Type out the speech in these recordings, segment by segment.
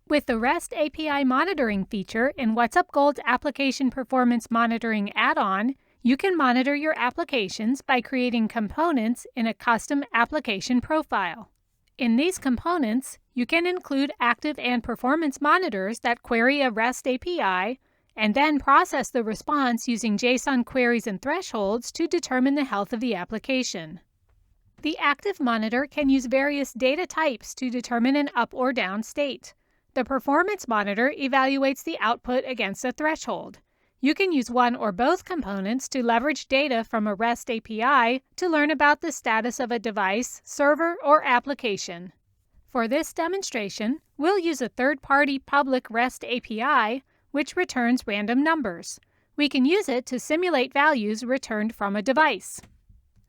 With the REST API monitoring feature in WhatsUp Gold Application Performance Monitoring add-on, you can monitor your applications by creating components in a custom application profile. In these components, you can include active and performance monitors that query a REST API and then process the response using JSON queries and thresholds to determine the health of the application. The active monitor can use various data types to determine an up or down state. The performance monitor evaluates the output against a threshold. You can use one or both components to leverage data from a REST API to learn about the status of a device, server, or application. For this demonstration, we'll use a third-party public REST API, which returns random numbers. We can use it to simulate values returned from a device.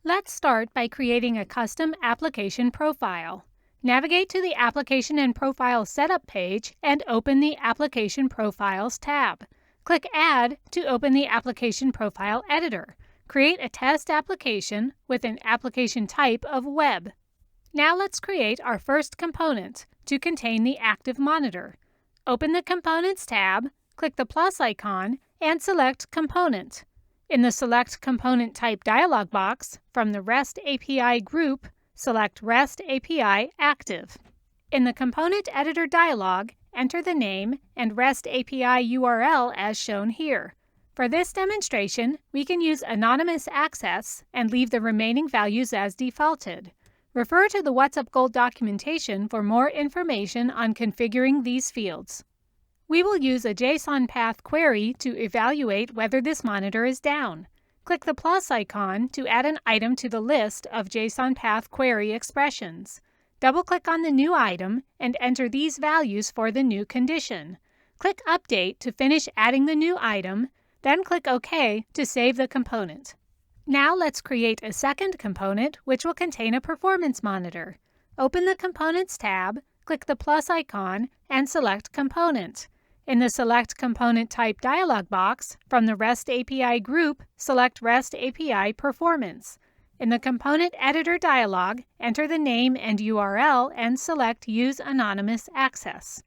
Let's start by creating a custom application profile. Navigate to the Application and Profile Setup page and open the Application Profiles tab. Click Add to open the Application Profile Editor. Create a test application with an application type of Web. Now let's create our first component to contain the active monitor. Open the Components tab, click the plus icon, and select Component. In the Select Component Type dialog box, from the REST API group, select REST API Active. In the Component Editor dialog, enter the name and REST API URL as shown here. For this demonstration, we can use anonymous access and leave the remaining values as defaulted. Refer to the WhatsUp Gold documentation for more information on configuring these fields. We will use a JSON path query to evaluate whether this monitor is down. Click the plus icon to add an item to the list of JSON path query expressions. Double-click on the new item and enter these values for the new condition. Click Update to finish adding the new item, then click OK to save the component. Now let's create a second component which will contain a performance monitor. Open the Components tab, click the plus icon, and select Component. In the Select Component Type dialog box, from the REST API group, select REST API Performance. In the Component Editor dialog, enter the name and URL and select Use Anonymous Access.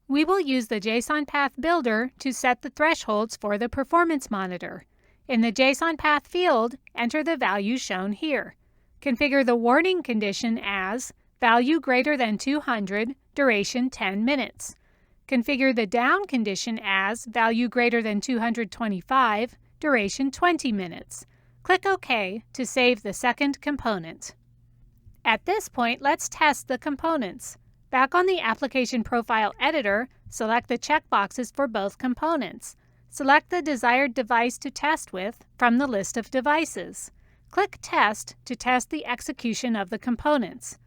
We will use the JSON Path Builder to set the thresholds for the performance monitor. In the JSON Path field, enter the values shown here. Configure the warning condition as value greater than 200, duration 10 minutes. Configure the down condition as value greater than 225, duration 20 minutes. Click OK to save the second component. At this point, let's test the components. Back on the Application Profile Editor, select the checkboxes for both components. Select the desired device to test with from the list of devices. Click Test to test the execution of the components.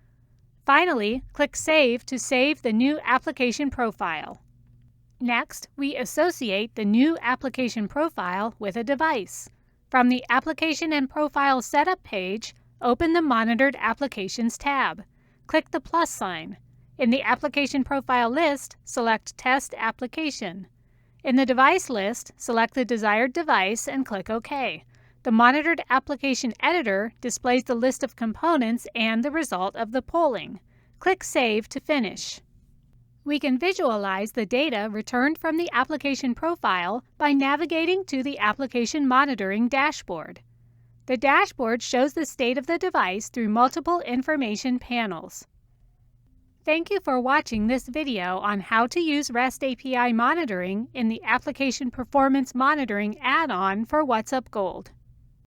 Finally, click Save to save the new application profile. Next, we associate the new application profile with a device. From the Application and Profile Setup page, open the Monitored Applications tab. Click the plus sign. In the Application Profile list, select Test Application. In the Device list, select the desired device and click OK. The Monitored Application Editor displays the list of components and the result of the polling. Click Save to finish. We can visualize the data returned from the application profile by navigating to the Application Monitoring dashboard. The dashboard shows the state of the device through multiple information panels. Thank you for watching this video on how to use REST API monitoring in the Application Performance Monitoring add-on for WhatsUp Gold.